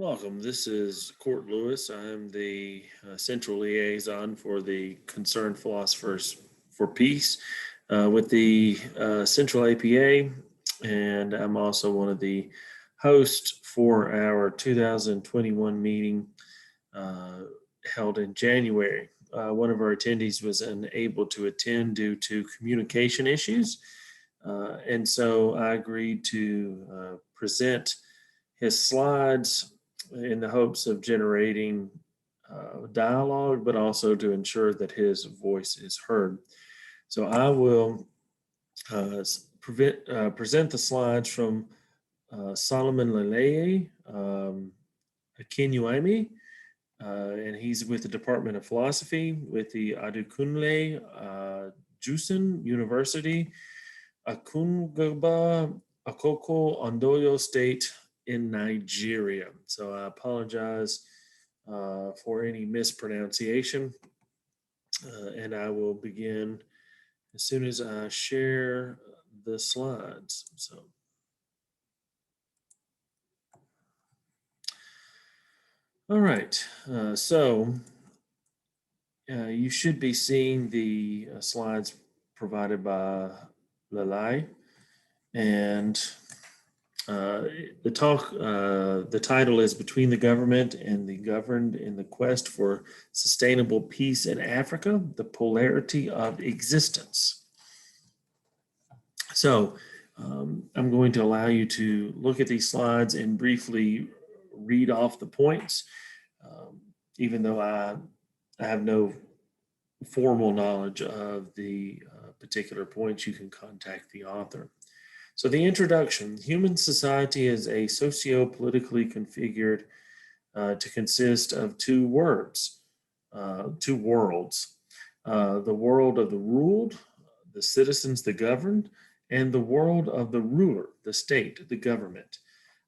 Welcome. This is Court Lewis. I'm the central liaison for the Concerned Philosophers for Peace with the Central APA, and I'm also one of the hosts for our 2021 meeting uh, held in January. One of our attendees was unable to attend due to communication issues, and so I agreed to present his slides in the hopes of generating dialogue, but also to ensure that his voice is heard. So I will present the slides from Solomon Laleye, Akinyuame, and he's with the Department of Philosophy with the Adekunle Jusin University, Akungaba Akoko Ondoyo State in Nigeria. So I apologize for any mispronunciation, and I will begin as soon as I share the slides. So, all right. You should be seeing the slides provided by Laleye, and the title is Between the Government and the Governed in the Quest for Sustainable Peace in Africa, the Polarity of Existence. So I'm going to allow you to look at these slides and briefly read off the points. Even though I have no formal knowledge of the particular points, you can contact the author. So the introduction: human society is a socio-politically configured to consist of two worlds. The world of the ruled, the citizens, the governed, and the world of the ruler, the state, the government.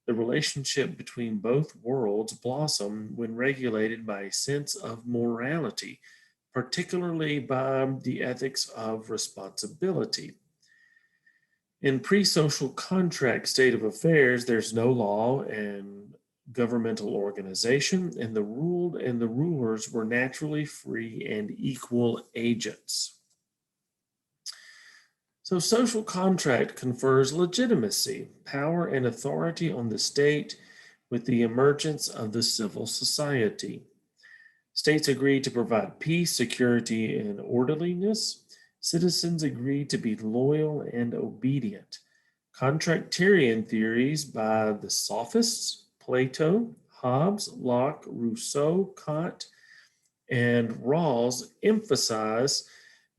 The relationship between both worlds blossom when regulated by a sense of morality, particularly by the ethics of responsibility. In pre-social contract state of affairs, there's no law and governmental organization, and the ruled and the rulers were naturally free and equal agents. So social contract confers legitimacy, power, and authority on the state with the emergence of the civil society. States agree to provide peace, security, and orderliness. Citizens agree to be loyal and obedient. Contractarian theories by the sophists, Plato, Hobbes, Locke, Rousseau, Kant, and Rawls emphasize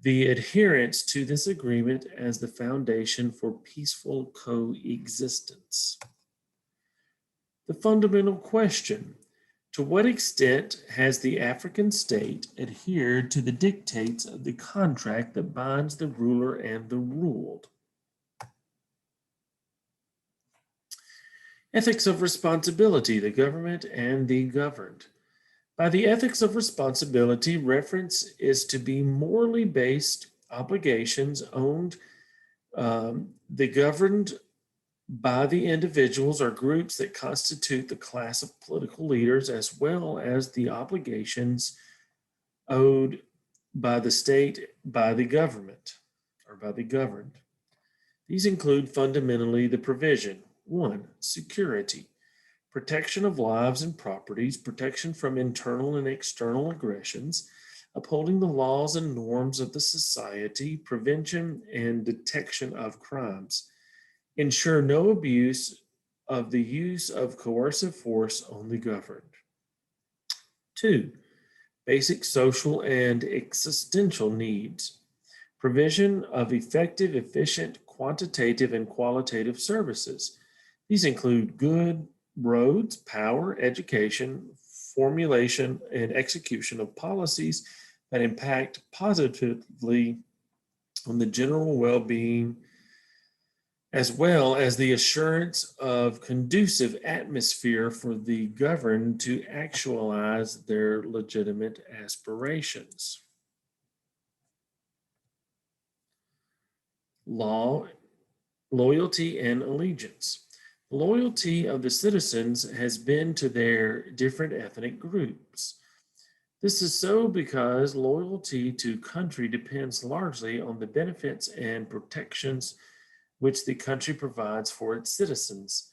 the adherence to this agreement as the foundation for peaceful coexistence. The fundamental question: to what extent has the African state adhered to the dictates of the contract that binds the ruler and the ruled? Ethics of responsibility, the government and the governed. By the ethics of responsibility, reference is to be morally based obligations owned the governed by the individuals or groups that constitute the class of political leaders, as well as the obligations owed by the state by the government or by the governed. These include fundamentally the provision: 1. Security, protection of lives and properties, protection from internal and external aggressions, upholding the laws and norms of the society, prevention and detection of crimes, ensure no abuse of the use of coercive force on the governed. 2. Basic social and existential needs, provision of effective, efficient, quantitative, and qualitative services. These include good roads, power, education, formulation, and execution of policies that impact positively on the general well-being, as well as the assurance of conducive atmosphere for the governed to actualize their legitimate aspirations. Law, loyalty, and allegiance. Loyalty of the citizens has been to their different ethnic groups. This is so because loyalty to country depends largely on the benefits and protections which the country provides for its citizens.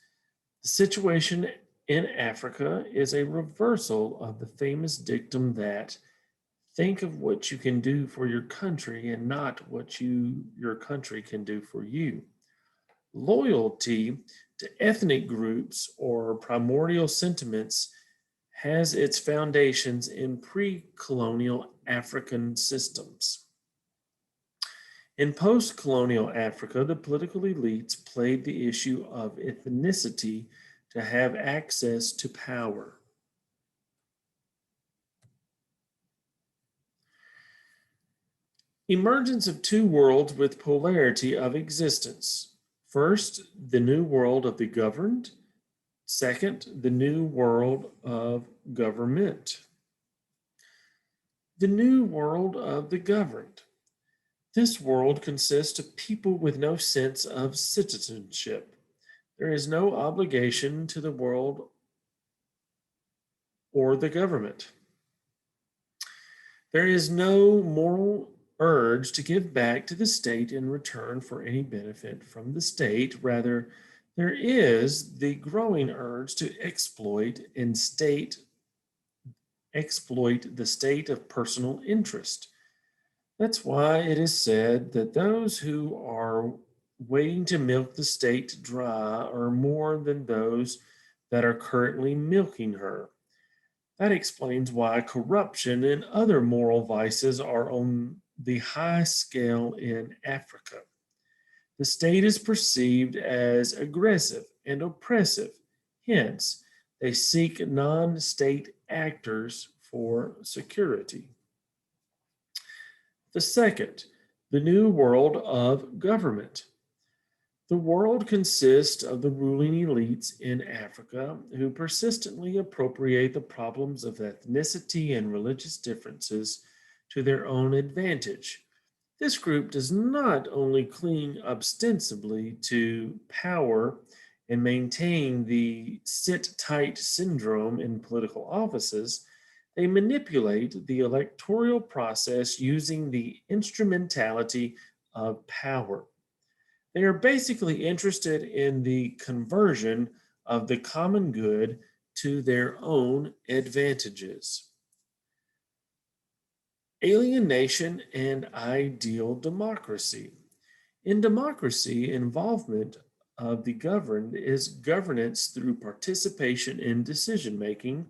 The situation in Africa is a reversal of the famous dictum that think of what you can do for your country and not what your country can do for you. Loyalty to ethnic groups or primordial sentiments has its foundations in pre-colonial African systems. In post-colonial Africa, the political elites played the issue of ethnicity to have access to power. Emergence of two worlds with polarity of existence. First, the new world of the governed. Second, the new world of government. The new world of the governed. This world consists of people with no sense of citizenship. There is no obligation to the world or the government. There is no moral urge to give back to the state in return for any benefit from the state. Rather, there is the growing urge to exploit the state of personal interest. That's why it is said that those who are waiting to milk the state dry are more than those that are currently milking her. That explains why corruption and other moral vices are on the high scale in Africa. The state is perceived as aggressive and oppressive. Hence, they seek non state actors for security. The second, the new world of government. The world consists of the ruling elites in Africa who persistently appropriate the problems of ethnicity and religious differences to their own advantage. This group does not only cling ostensibly to power and maintain the sit tight syndrome in political offices, they manipulate the electoral process using the instrumentality of power. They are basically interested in the conversion of the common good to their own advantages. Alienation and ideal democracy. In democracy, involvement of the governed is governance through participation in decision making,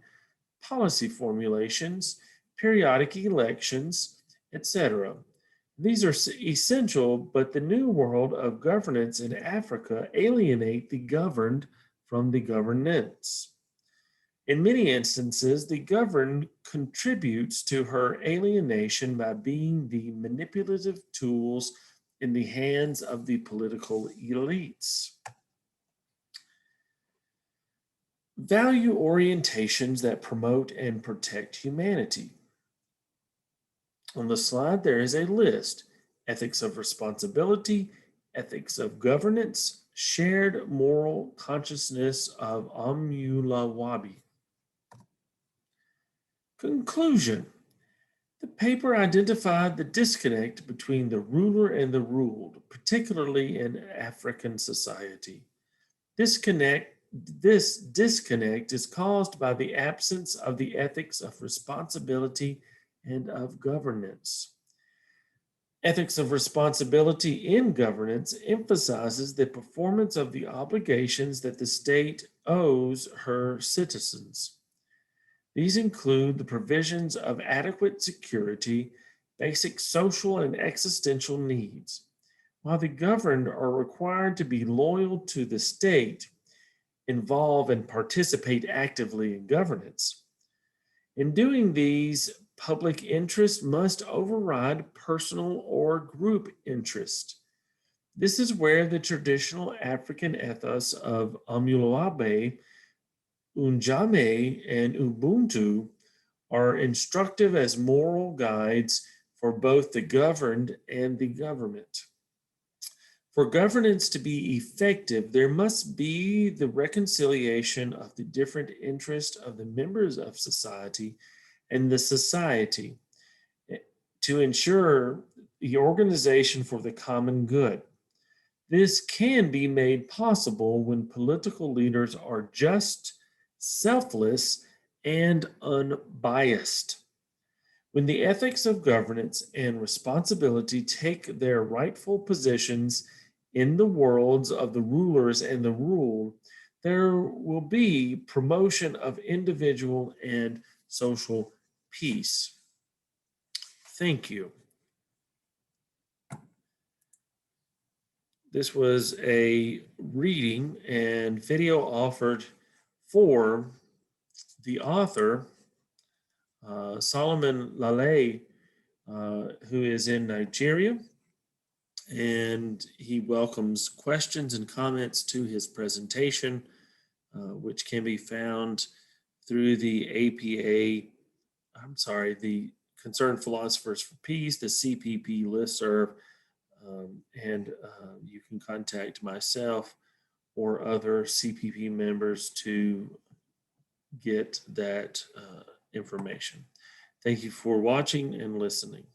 policy formulations, periodic elections, etc. These are essential, but the new world of governance in Africa alienate the governed from the governance. In many instances, the governed contributes to her alienation by being the manipulative tools in the hands of the political elites. Value orientations that promote and protect humanity. On the slide, there is a list: ethics of responsibility, ethics of governance, shared moral consciousness of Amulawabi. Conclusion. The paper identified the disconnect between the ruler and the ruled, particularly in African society. This disconnect is caused by the absence of the ethics of responsibility and of governance. Ethics of responsibility in governance emphasizes the performance of the obligations that the state owes her citizens. These include the provisions of adequate security, basic social and existential needs. While the governed are required to be loyal to the state, involve and participate actively in governance. In doing these, public interest must override personal or group interest. This is where the traditional African ethos of Amulabe, Unjame, and Ubuntu are instructive as moral guides for both the governed and the government. For governance to be effective, there must be the reconciliation of the different interests of the members of society and the society to ensure the organization for the common good. This can be made possible when political leaders are just, selfless, and unbiased. When the ethics of governance and responsibility take their rightful positions in the worlds of the rulers and the ruled, there will be promotion of individual and social peace. Thank you. This was a reading and video offered for the author, Solomon Laleye, who is in Nigeria, and he welcomes questions and comments to his presentation, which can be found through the the Concerned Philosophers for Peace, the CPP listserv, and you can contact myself or other CPP members to get that information. Thank you for watching and listening.